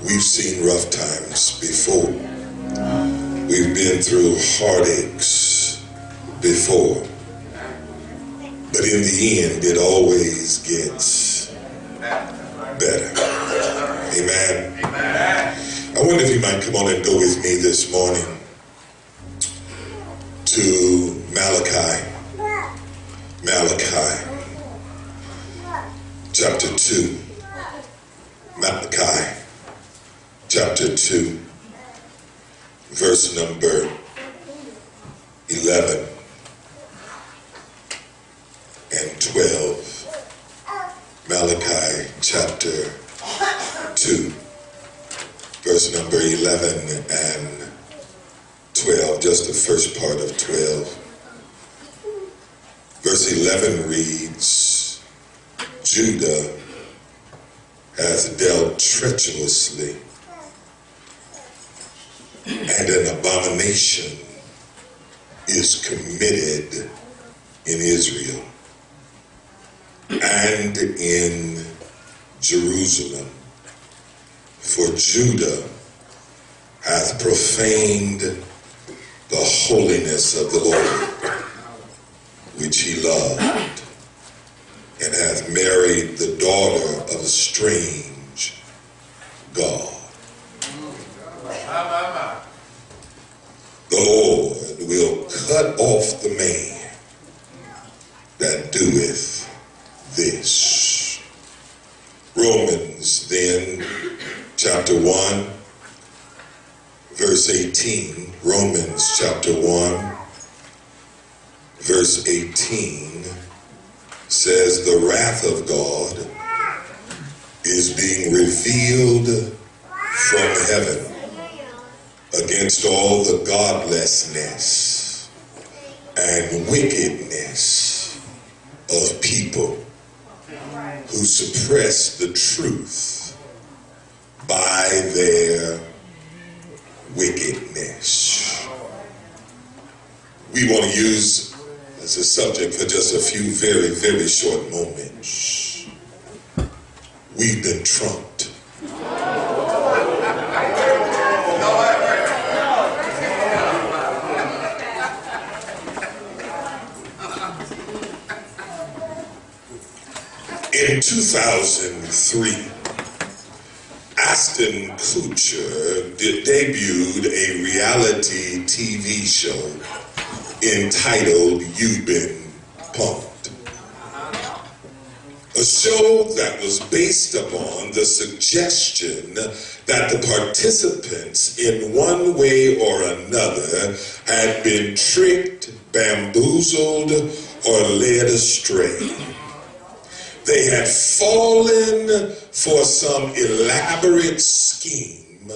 We've seen rough times before. We've been through heartaches before. But in the end, it always gets better. Amen. I wonder if you might come on and go with me this morning to Malachi. Malachi chapter 2. Malachi chapter 2, verse number 11 and 12. Malachi chapter 2, verse number 11 and 12, just the first part of 12. Verse 11 reads, Judah has dealt treacherously, and an abomination is committed in Israel and in Jerusalem. For Judah hath profaned the holiness of the Lord, which he loved, and hath married the daughter of a strange God. The Lord will cut off the man that doeth this. Romans then, chapter 1, verse 18. Romans chapter 1, verse 18 says, the wrath of God is being revealed from heaven against all the godlessness and wickedness of people who suppress the truth by their wickedness. We want to use as a subject for just a few very, very short moments. We've been trumped. In 2003, Ashton Kutcher debuted a reality TV show entitled You've Been Punked. A show that was based upon the suggestion that the participants in one way or another had been tricked, bamboozled, or led astray. They had fallen for some elaborate scheme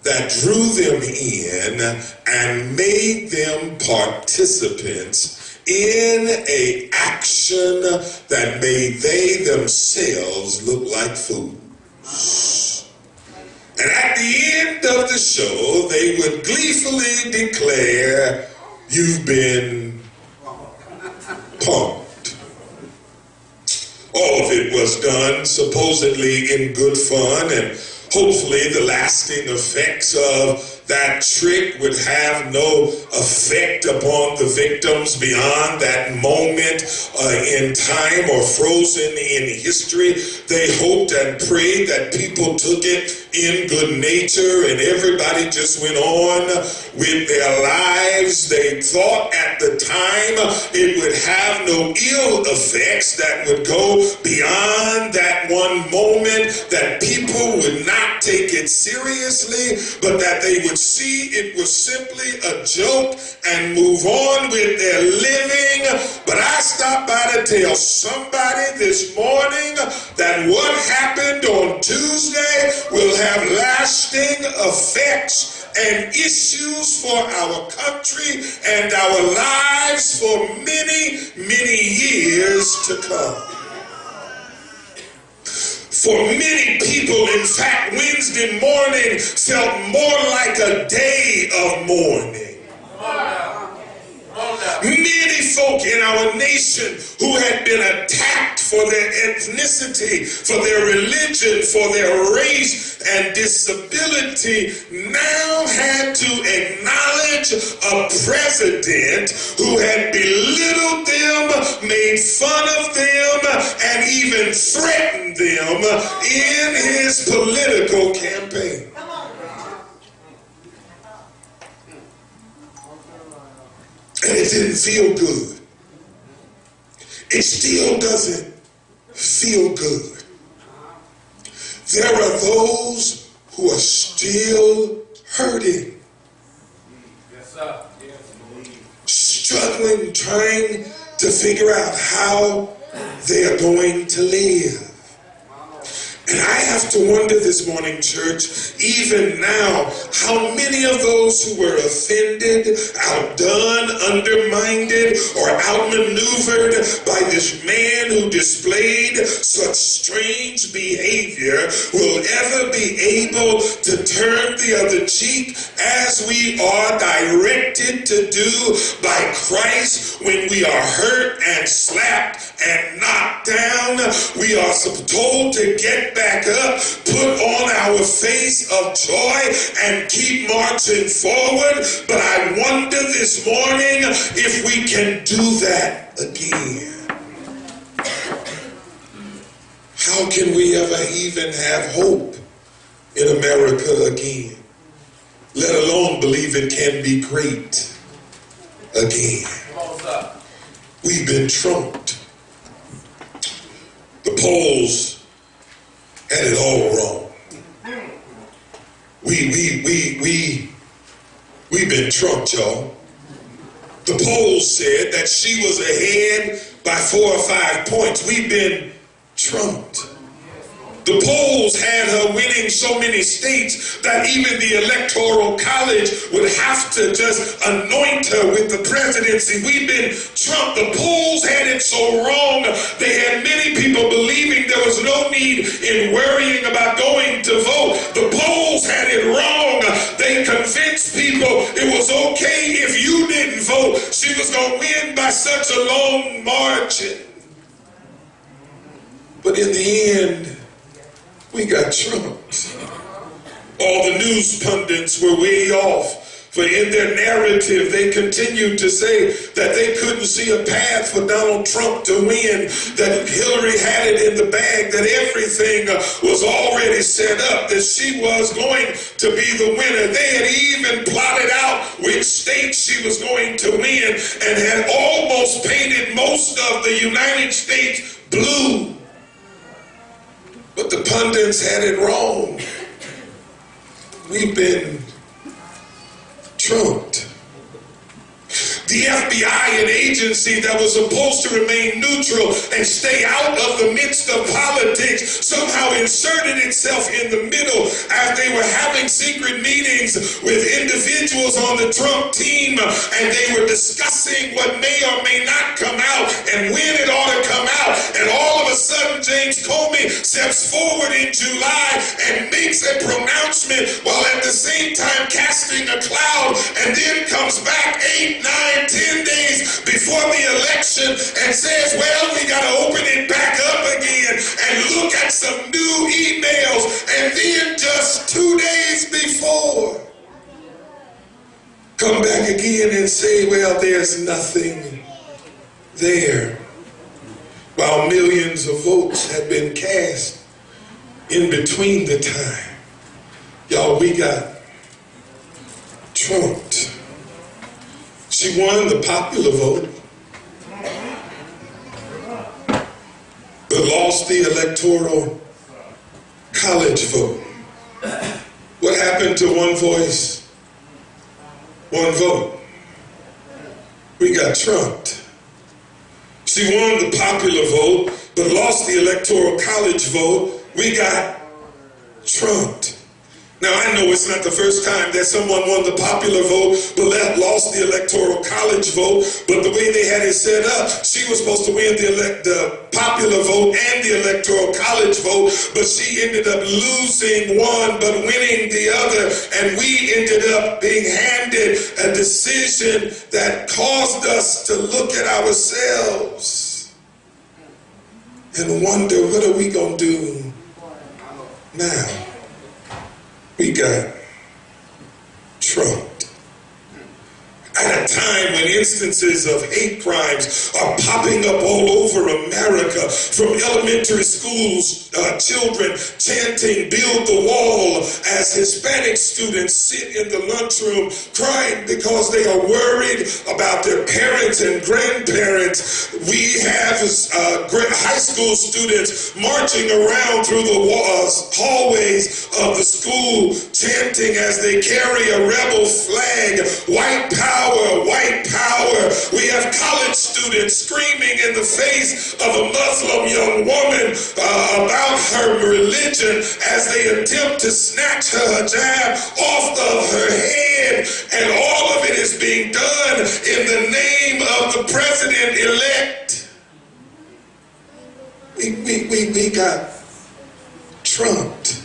that drew them in and made them participants in an action that made they themselves look like fools. And at the end of the show, they would gleefully declare, "You've been punked." All of it was done supposedly in good fun, and hopefully the lasting effects of that trick would have no effect upon the victims beyond that moment in time or frozen in history. They hoped and prayed that people took it in good nature and everybody just went on with their lives. They thought at the time it would have no ill effects that would go beyond that one moment, that people would not take it seriously, but that they would see it was simply a joke and move on with their living. But I stopped by to tell somebody this morning that what happened on Tuesday will have lasting effects and issues for our country and our lives for many, many years to come. For many people, in fact, Wednesday morning felt more like a day of mourning. Many folk in our nation who had been attacked for their ethnicity, for their religion, for their race and disability now had to acknowledge a president who had belittled them, made fun of them, and even threatened them in his political campaign. And it didn't feel good. It still doesn't feel good. There are those who are still hurting. Yes, sir. Struggling, trying to figure out how they are going to live. And I have to wonder this morning, church, even now, how many of those who were offended, outdone, undermined, or outmaneuvered by this man who displayed such strange behavior will ever be able to turn the other cheek as we are directed to do by Christ when we are hurt and slapped and knocked down. We are told to get back up, put on our face of joy, and keep marching forward. But I wonder this morning if we can do that again. How can we ever even have hope in America again, let alone believe it can be great again? We've been trumped. The polls had it all wrong. We've been trumped, y'all. The polls said that she was ahead by 4 or 5 points. We've been trumped. The polls had her winning so many states that even the Electoral College would have to just anoint her with the presidency. We've been trumped. The polls had it so wrong. They had many people believing there was no need in worrying about going to vote. The polls had it wrong. They convinced people it was okay if you didn't vote. She was going to win by such a long margin. But in the end, we got trumped. All the news pundits were way off, for in their narrative they continued to say that they couldn't see a path for Donald Trump to win, that Hillary had it in the bag, that everything was already set up, that she was going to be the winner. They had even plotted out which states she was going to win and had almost painted most of the United States blue. But the pundits had it wrong. we've been trumped. The FBI, an agency that was supposed to remain neutral and stay out of the midst of politics, somehow inserted itself in the middle as they were having secret meetings with individuals on the Trump team, and they were discussing what may or may not come out and when it ought to come out. And all of a sudden, James Comey steps forward in July and makes a pronouncement while at the same time casting a cloud, and then comes back 8, 9, 10 days before the election and says, well, we got to open it back up again and look at some new emails. And then just 2 days before, come back again and say, well, there's nothing there. While millions of votes had been cast in between the time. Y'all, we got trumped. She won the popular vote, but lost the electoral college vote. What happened to one voice, one vote? We got trumped. She won the popular vote, but lost the electoral college vote. We got trumped. Now, I know it's not the first time that someone won the popular vote but lost the electoral college vote, but the way they had it set up, she was supposed to win the popular vote and the electoral college vote, but she ended up losing one but winning the other, and we ended up being handed a decision that caused us to look at ourselves and wonder, what are we going to do now? We got trumped. At a time when instances of hate crimes are popping up all over America, from elementary schools, children chanting "Build the Wall" as Hispanic students sit in the lunchroom crying because they are worried about their parents and grandparents. We have high school students marching around through the hallways of the school chanting as they carry a rebel flag, "White Power, white power." We have college students screaming in the face of a Muslim young woman about her religion as they attempt to snatch her hijab off of her head. And all of it is being done in the name of the president-elect. We got trumped.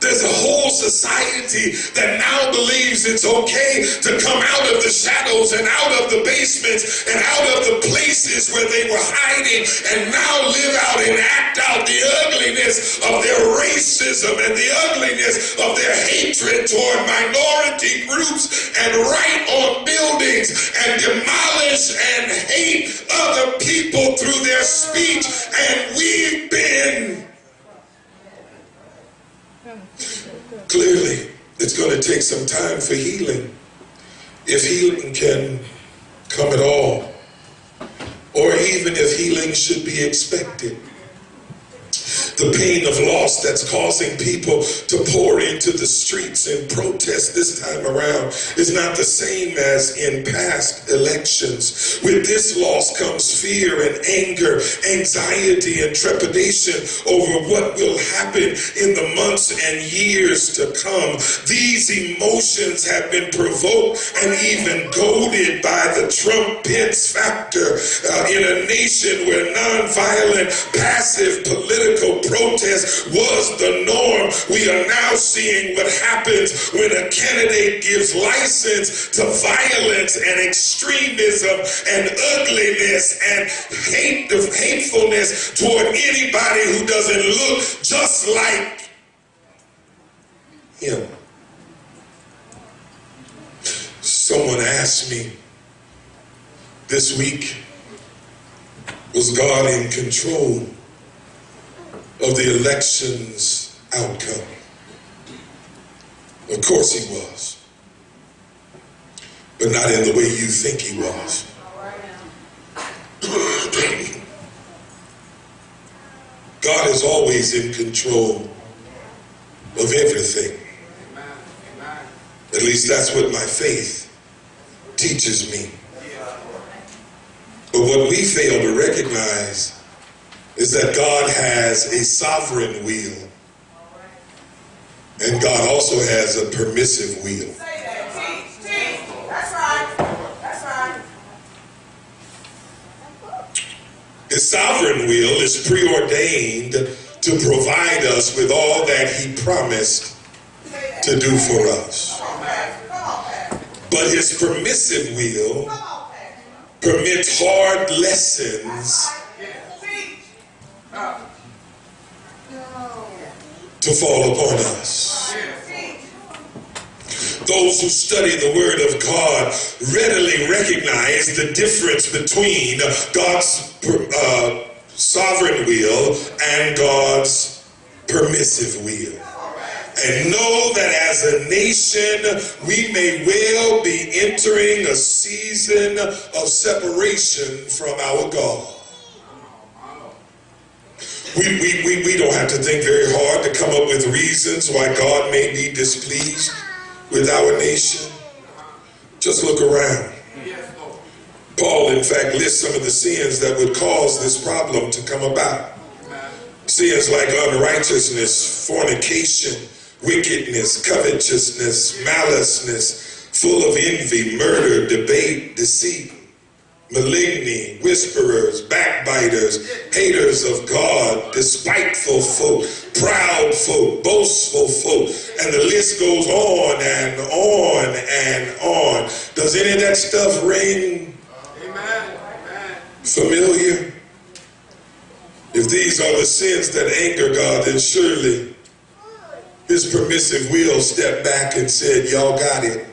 There's a whole society that now believes it's okay to come out of the shadows and out of the basements and out of the places where they were hiding, and now live out and act out the ugliness of their racism and the ugliness of their hatred toward minority groups, and write on buildings and demolish and hate other people through their speech. And we've been clearly, it's going to take some time for healing, if healing can come at all, or even if healing should be expected. The pain of loss that's causing people to pour into the streets and protest this time around is not the same as in past elections. With this loss comes fear and anger, anxiety and trepidation over what will happen in the months and years to come. These emotions have been provoked and even goaded by the Trump Pence factor in a nation where nonviolent, passive political protest was the norm. We are now seeing what happens when a candidate gives license to violence and extremism and ugliness and hatefulness toward anybody who doesn't look just like him. Someone asked me this week, was God in control of the election's outcome? Of course he was, but not in the way you think he was. God is always in control of everything. At least that's what my faith teaches me. But what we fail to recognize is that God has a sovereign will, and God also has a permissive will. That's right. That's right. His sovereign will is preordained to provide us with all that he promised to do for us. But his permissive will permits hard lessons to fall upon us. Those who study the Word of God readily recognize the difference between God's sovereign will and God's permissive will. And know that as a nation, we may well be entering a season of separation from our God. We don't have to think very hard to come up with reasons why God may be displeased with our nation. Just look around. Paul, in fact, lists some of the sins that would cause this problem to come about. Sins like unrighteousness, fornication, wickedness, covetousness, maliceness, full of envy, murder, debate, deceit, maligny, whisperers, backbiters, haters of God, despiteful folk, proud folk, boastful folk, and the list goes on and on and on. Does any of that stuff ring familiar? If these are the sins that anger God, then surely his permissive will stepped back and said, y'all got it.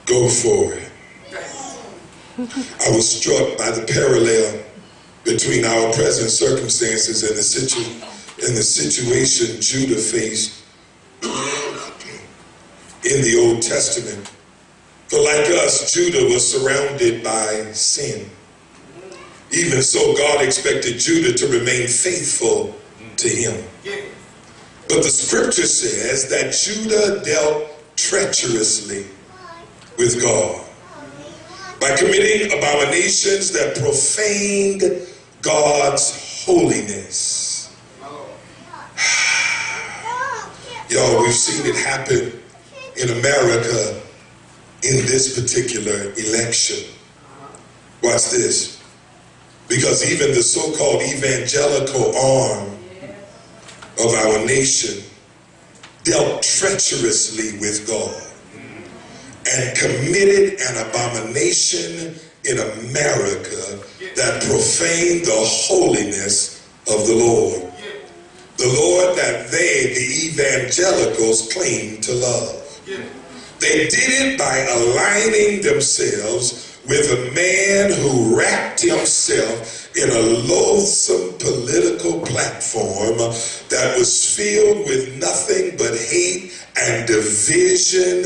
Go for it. I was struck by the parallel between our present circumstances and the situation Judah faced in the Old Testament. For like us, Judah was surrounded by sin. Even so, God expected Judah to remain faithful to him. But the scripture says that Judah dealt treacherously with God by committing abominations that profaned God's holiness. Y'all, we've seen it happen in America in this particular election. Watch this. Because even the so-called evangelical arm of our nation dealt treacherously with God and committed an abomination in America that profaned the holiness of the Lord. The Lord that they, the evangelicals, claim to love. They did it by aligning themselves with a man who wrapped himself in a loathsome political platform that was filled with nothing but hate and division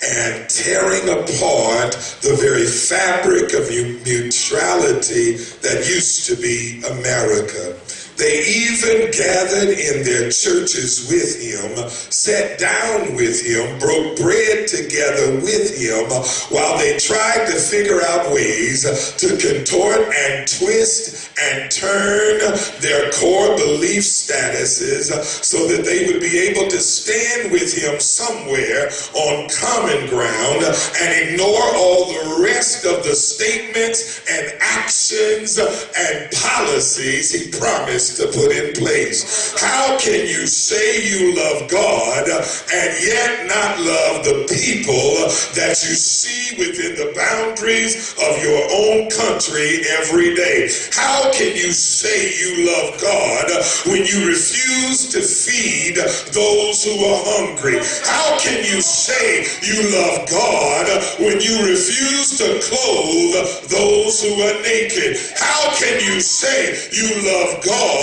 and tearing apart the very fabric of neutrality that used to be America. They even gathered in their churches with him, sat down with him, broke bread together with him, while they tried to figure out ways to contort and twist and turn their core belief statuses so that they would be able to stand with him somewhere on common ground and ignore all the rest of the statements and actions and policies he promised to put in place. How can you say you love God and yet not love the people that you see within the boundaries of your own country every day? How can you say you love God when you refuse to feed those who are hungry? How can you say you love God when you refuse to clothe those who are naked? How can you say you love God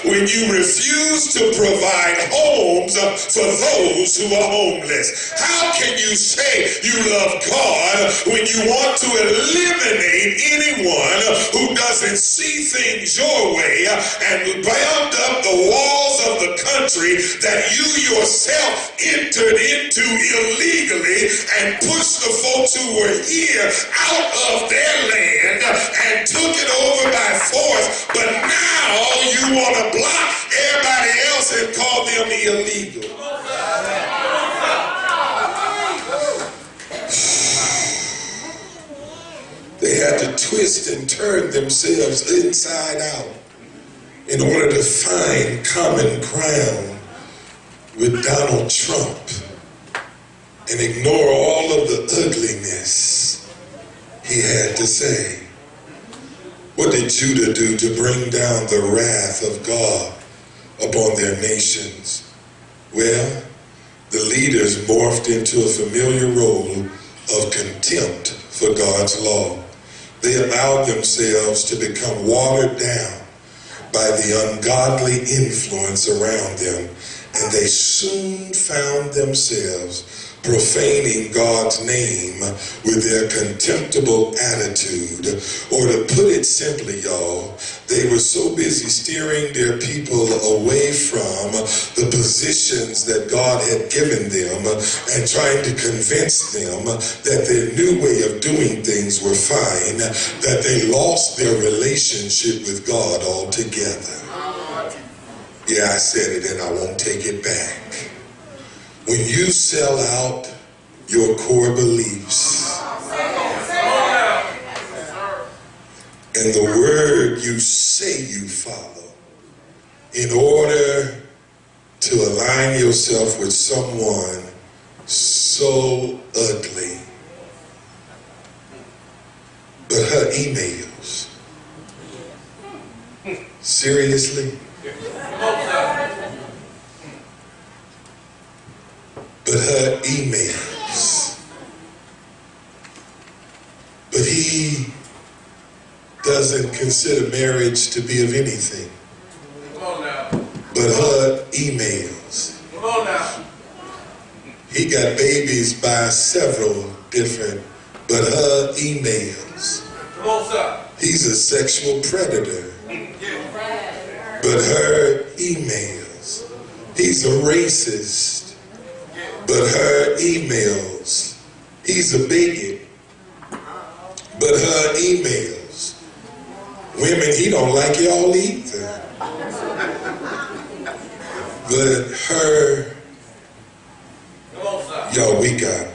when you refuse to provide homes for those who are homeless? How can you say you love God when you want to eliminate anyone who doesn't see things your way and bound up the walls of the country that you yourself entered into illegally and pushed the folks who were here out of their land and took it over by force. But now you want to block everybody else and call them illegal. They had to twist and turn themselves inside out in order to find common ground with Donald Trump and ignore all of the ugliness he had to say. What did Judah do to bring down the wrath of God upon their nations? Well, the leaders morphed into a familiar role of contempt for God's law. They allowed themselves to become watered down by the ungodly influence around them, and they soon found themselves profaning God's name with their contemptible attitude. Or to put it simply, y'all, they were so busy steering their people away from the positions that God had given them and trying to convince them that their new way of doing things were fine, that they lost their relationship with God altogether. Yeah, I said it and I won't take it back. When you sell out your core beliefs and the word you say you follow in order to align yourself with someone so ugly, but her emails, seriously? But her emails. But he doesn't consider marriage to be of anything. Come on now. But her emails. Come on now. He got babies by several different, but her emails. Come on, sir. He's a sexual predator. But her emails. He's a racist. But her emails. He's a bigot. But her emails. Women, he don't like y'all either. But her. Y'all, we got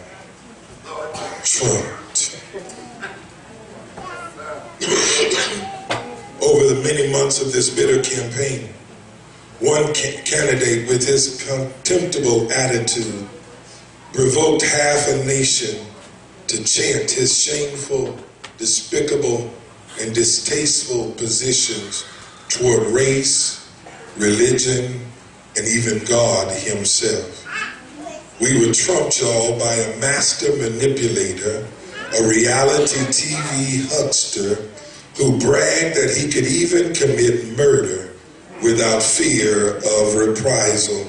trumped. Over the many months of this bitter campaign, one candidate with his contemptible attitude provoked half a nation to chant his shameful, despicable, and distasteful positions toward race, religion, and even God himself. We were trumped, y'all, by a master manipulator, a reality TV huckster who bragged that he could even commit murder without fear of reprisal,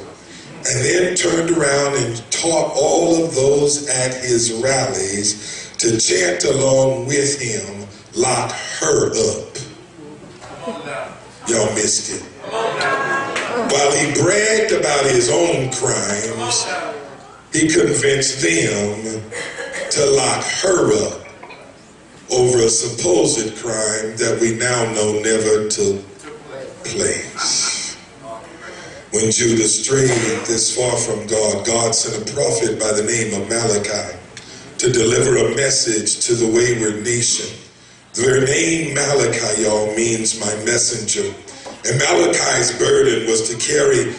and then turned around and taught all of those at his rallies to chant along with him, "Lock her up." Y'all missed it. While he bragged about his own crimes, he convinced them to lock her up over a supposed crime that we now know never took place. When Judah strayed this far from God, God sent a prophet by the name of Malachi to deliver a message to the wayward nation. The very name Malachi, y'all, means my messenger. And Malachi's burden was to carry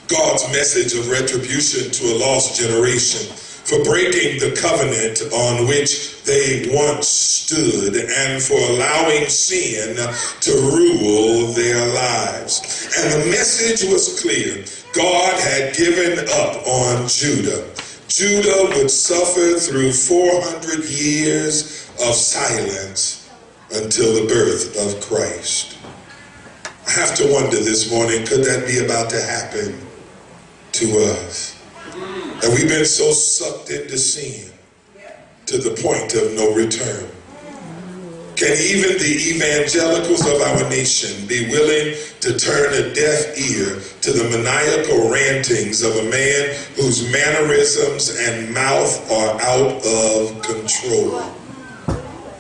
God's message of retribution to a lost generation for breaking the covenant on which they once stood and for allowing sin to rule their lives. And the message was clear. God had given up on Judah. Judah would suffer through 400 years of silence until the birth of Christ. I have to wonder this morning, could that be about to happen to us? Have we been so sucked into sin to the point of no return? Can even the evangelicals of our nation be willing to turn a deaf ear to the maniacal rantings of a man whose mannerisms and mouth are out of control?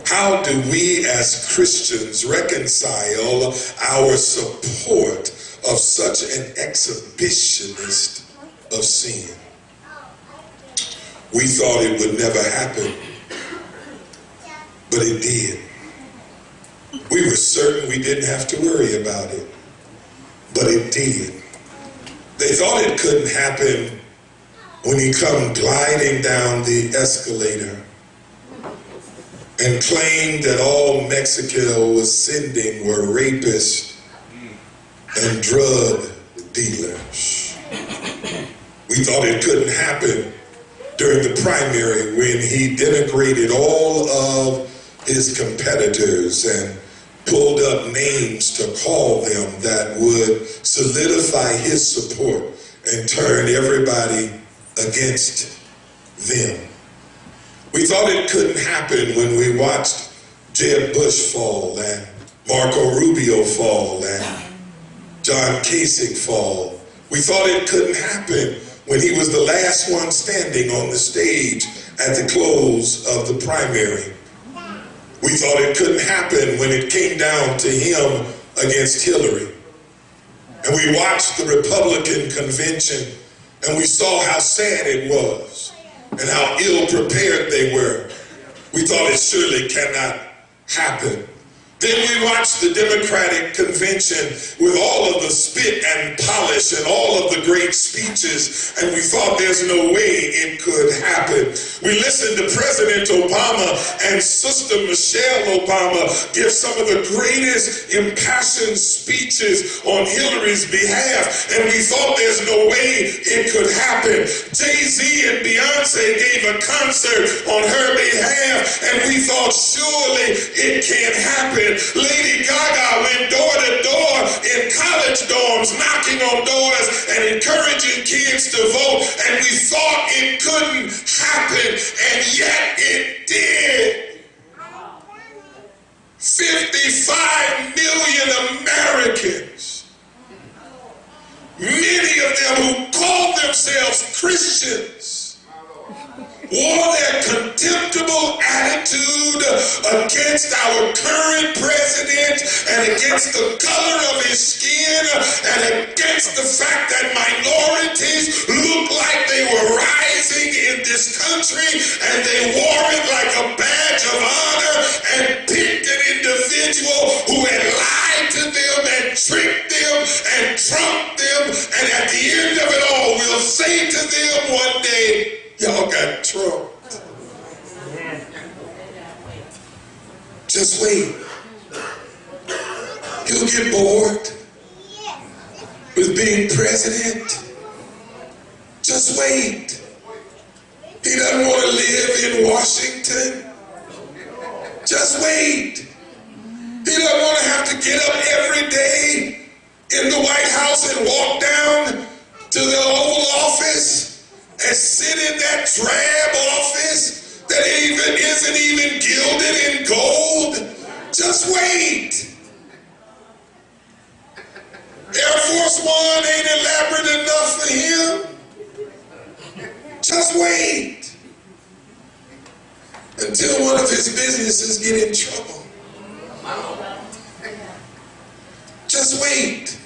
How do we as Christians reconcile our support of such an exhibitionist of sin? We thought it would never happen, but it did. We were certain we didn't have to worry about it, but it did. They thought it couldn't happen when he come gliding down the escalator and claimed that all Mexico was sending were rapists and drug dealers. We thought it couldn't happen during the primary when he denigrated all of his competitors and pulled up names to call them that would solidify his support and turn everybody against them. We thought it couldn't happen when we watched Jeb Bush fall and Marco Rubio fall and John Kasich fall. We thought it couldn't happen when he was the last one standing on the stage at the close of the primary. We thought it couldn't happen when it came down to him against Hillary. And we watched the Republican convention and we saw how sad it was and how ill prepared they were. We thought it surely cannot happen. Then we watched the Democratic convention with all of the spit and polish and all of the great speeches, and we thought there's no way it could happen. We listened to President Obama and Sister Michelle Obama give some of the greatest impassioned speeches on Hillary's behalf, and we thought there's no way it could happen. Jay-Z and Beyonce gave a concert on her behalf, and we thought surely it can't happen. Lady Gaga went door to door in college dorms, knocking on doors and encouraging kids to vote, and we thought it couldn't happen, and yet it did. 55 million Americans, many of them who called themselves Christians, wore their contemptible attitude against our current president and against the color of his skin and against the fact that minorities looked like they were rising in this country, and they wore it like a badge of honor and picked an individual who had lied to them and tricked them and trumped them, and at the end of it all we'll say to them one day, y'all got trumped. Just wait. He'll get bored with being president. Just wait. He doesn't want to live in Washington. Just wait. He doesn't want to have to get up every day in the White House and walk down to the Oval Office and sit in that drab office that isn't even gilded in gold. Just wait. Air Force One ain't elaborate enough for him. Just wait until one of his businesses get in trouble. Just wait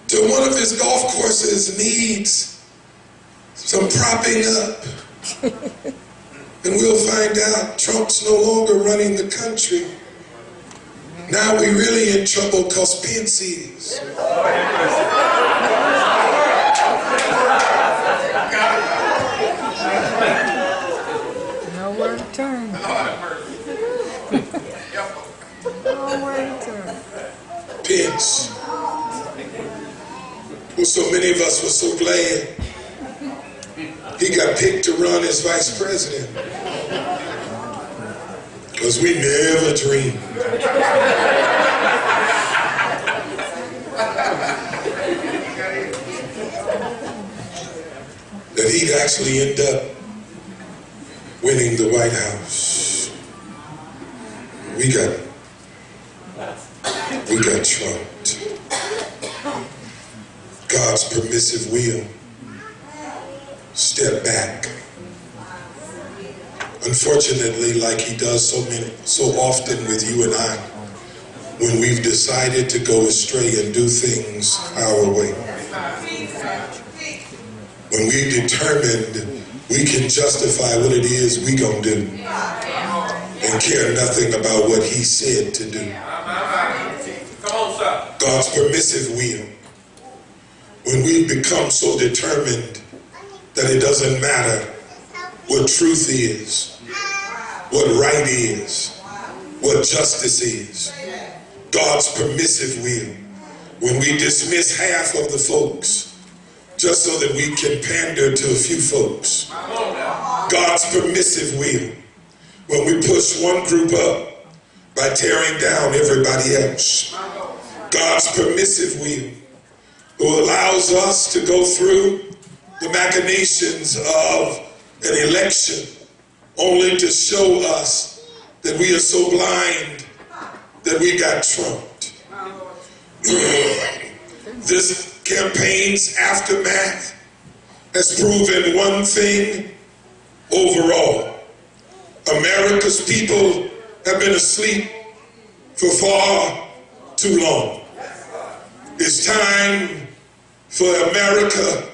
till one of his golf courses needs some propping up, and we'll find out Trump's no longer running the country. Now we really in trouble because pensies. Nowhere to turn. Nowhere to turn. Pence. Well, so many of us were so glad he got picked to run as vice president, because we never dreamed that he'd actually end up winning the White House. We got trumped. God's permissive will step back. Unfortunately, like he does so often with you and I, when we've decided to go astray and do things our way, when we've determined we can justify what it is we gonna do and care nothing about what he said to do. God's permissive will, when we've become so determined that it doesn't matter what truth is, what right is, what justice is. God's permissive will, when we dismiss half of the folks just so that we can pander to a few folks. God's permissive will, when we push one group up by tearing down everybody else. God's permissive will, who allows us to go through the machinations of an election only to show us that we are so blind that we got trumped. This campaign's aftermath has proven one thing overall. America's people have been asleep for far too long. It's time for America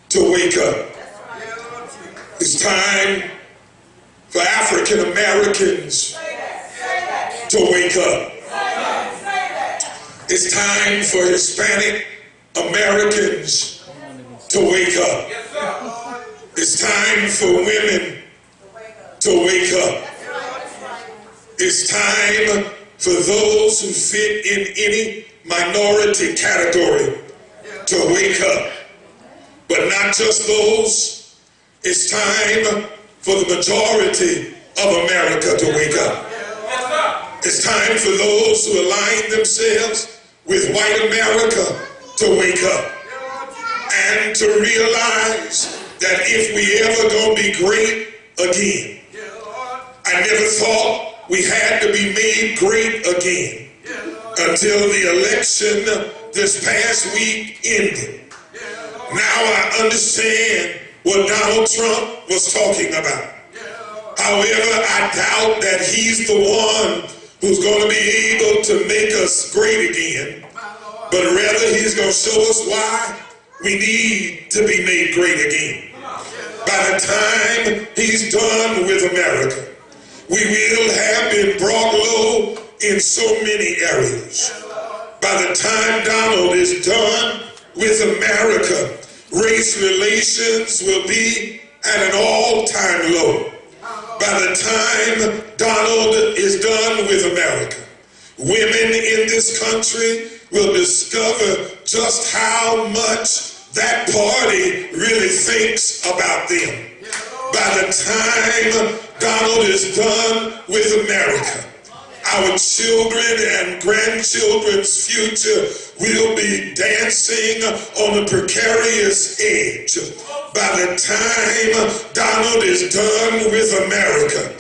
to wake up. It's time for African Americans to wake up. It's time for Hispanic Americans to wake up. It's time for women to wake up. It's time for those who fit in any minority category to wake up. But not just those. It's time for the majority of America to wake up. It's time for those who align themselves with white America to wake up and to realize that if we ever gonna be great again, I never thought we had to be made great again until the election this past week ended. Now I understand what Donald Trump was talking about. However, I doubt that he's the one who's going to be able to make us great again, but rather he's going to show us why we need to be made great again. By the time he's done with America, we will have been brought low in so many areas. By the time Donald is done with America, race relations will be at an all-time low. By the time Donald is done with America, women in this country will discover just how much that party really thinks about them. By the time Donald is done with America, our children and grandchildren's future will be dancing on a precarious edge. By the time Donald is done with America,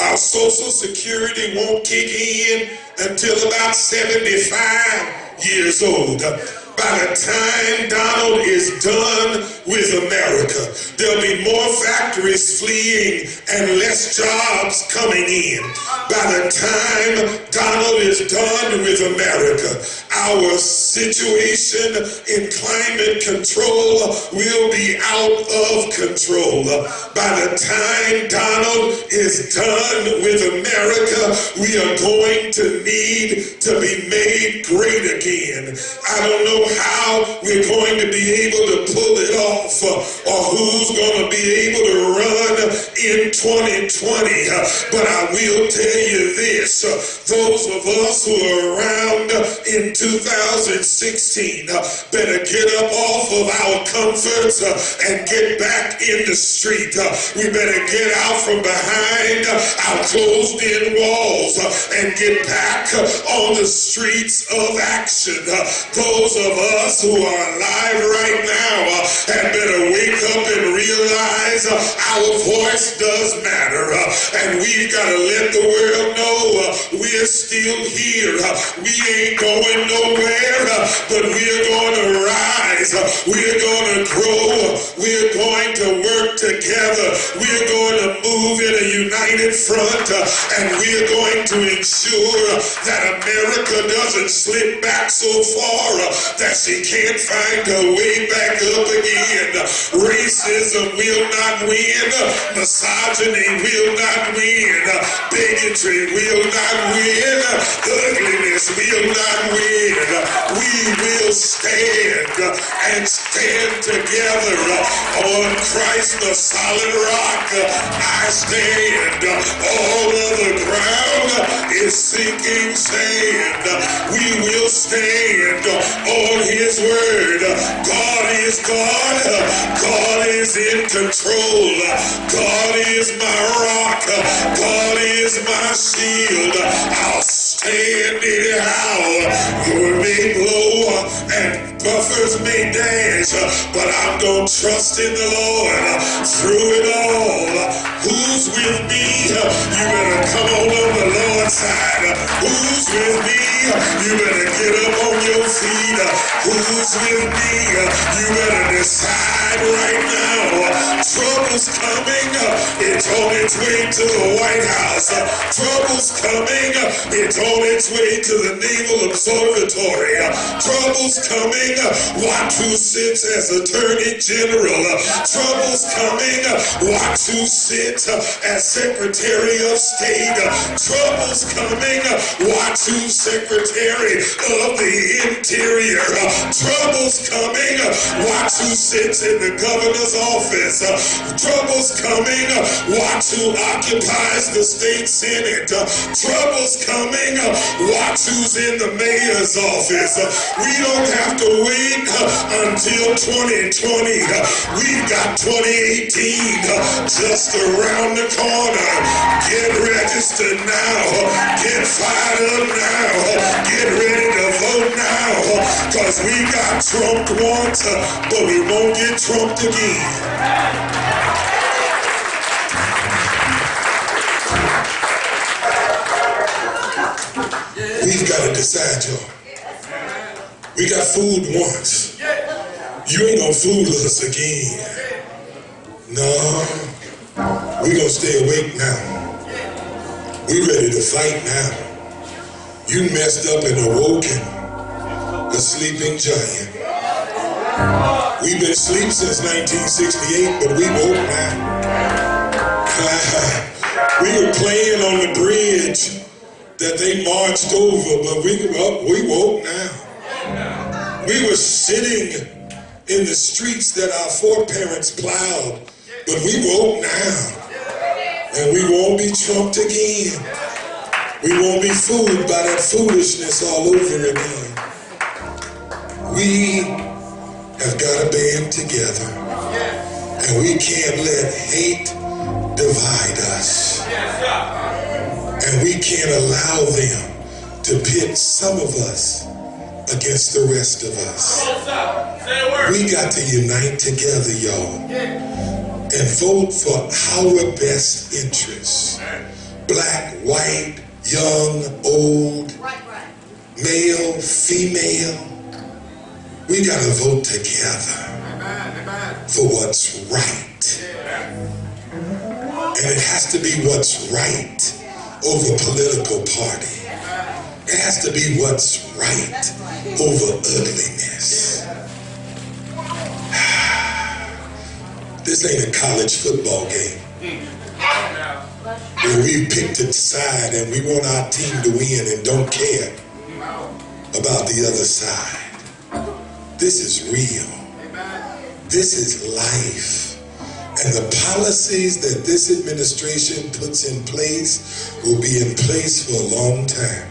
our Social Security won't kick in until about 75 years old. By the time Donald is done with America, there'll be more factories fleeing and less jobs coming in. By the time Donald is done with America, our situation in climate control will be out of control. By the time Donald is done with America, we are going to need to be made great again. I don't know how we're going to be able to pull it off or who's going to be able to run in 2020, but I will tell you this, those of us who are around in 2016 better get up off of our comforts and get back in the street. We better get out from behind our closed-in walls and get back on the streets of action. Those of us who are alive right now had better wake up and realize our voice voice does matter, and we've got to let the world know we're still here. We ain't going nowhere, but we're going to rise. We're going to grow. We're going to work together. We're going to move in a united front, and we're going to ensure that America doesn't slip back so far that she can't find her way back up again. Racism will not win. Misogyny will not win. Bigotry will not win. Ugliness will not win. We will stand and stand together on Christ the solid rock. I stand. All of the ground is sinking sand. We will stand on his word. God is God. God is in control. God is my rock. God is my shield. I'll stand anyhow. The wind may blow and buffers may dash, but I'm gonna trust in the Lord through it all. Who's with me? You better come on the Lord's side. Who's with me? You better get up on your feet. Who's with me? You better decide right now. Trouble's coming. It's on its way to the White House. Trouble's coming. It's on its way to the Naval Observatory. Trouble's coming. Watch who sits as Attorney General. Trouble's coming. Watch who sits as Secretary of State. Trouble's coming. Watch who's Secretary of the Interior. Trouble's coming. Watch who sits in the governor's office. Trouble's coming. Watch who occupies the state senate. Trouble's coming. Watch who's in the mayor's office. We don't have to wait until 2020. We've got 2018 just around the corner. Get registered now. Get fired up now. Get ready to vote now. Because we got trumped once, but we won't get trumped again. We've got to decide, y'all. We got fooled once. You ain't gonna fool us again. No, we gonna stay awake now. We ready to fight now. You messed up and awoken a sleeping giant. We've been asleep since 1968, but we woke now. We were playing on the bridge that they marched over, but we woke now. We were sitting in the streets that our foreparents plowed, but we woke now. And we won't be trumped again. We won't be fooled by that foolishness all over again. We have got to band together, and we can't let hate divide us. And we can't allow them to pit some of us against the rest of us. We got to unite together, y'all, and vote for our best interests. Black, white, young, old, male, female. We got to vote together for what's right. And it has to be what's right over political party. It has to be what's right over ugliness. This ain't a college football game where we picked a side and we want our team to win and don't care about the other side. This is real. This is life. And the policies that this administration puts in place will be in place for a long time.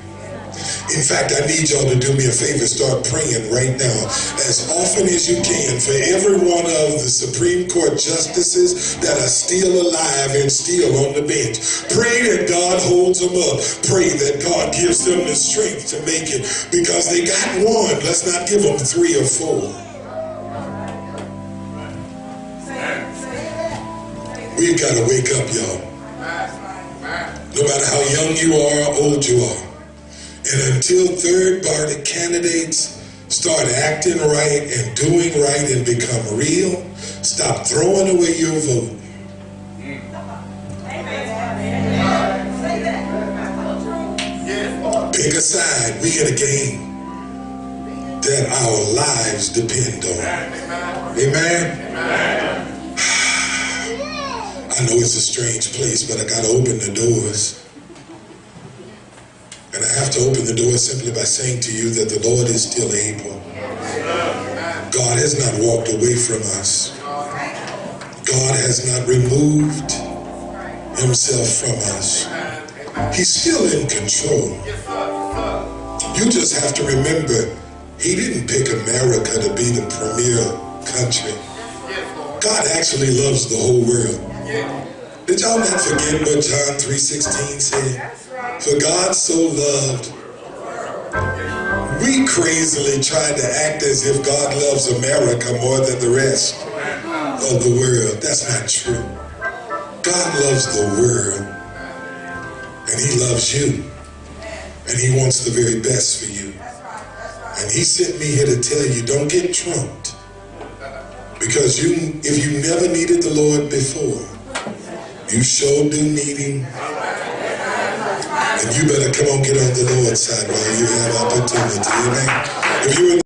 In fact, I need y'all to do me a favor, start praying right now, as often as you can, for every one of the Supreme Court justices that are still alive and still on the bench. Pray that God holds them up. Pray that God gives them the strength to make it, because they got one. Let's not give them 3 or 4. We've got to wake up, y'all. No matter how young you are or old you are. And until third-party candidates start acting right and doing right and become real, stop throwing away your vote. Pick a side. We got a game that our lives depend on. Amen? I know it's a strange place, but I got to open the doors. And I have to open the door simply by saying to you that the Lord is still able. God has not walked away from us. God has not removed himself from us. He's still in control. You just have to remember, he didn't pick America to be the premier country. God actually loves the whole world. Did y'all not forget what John 3:16 said? For God so loved. We crazily try to act as if God loves America more than the rest of the world. That's not true. God loves the world. And he loves you. And he wants the very best for you. And he sent me here to tell you, don't get trumped. Because if you never needed the Lord before, you sure do need him. And you better come on, get on the Lord's side while you have opportunity. Amen. If you're in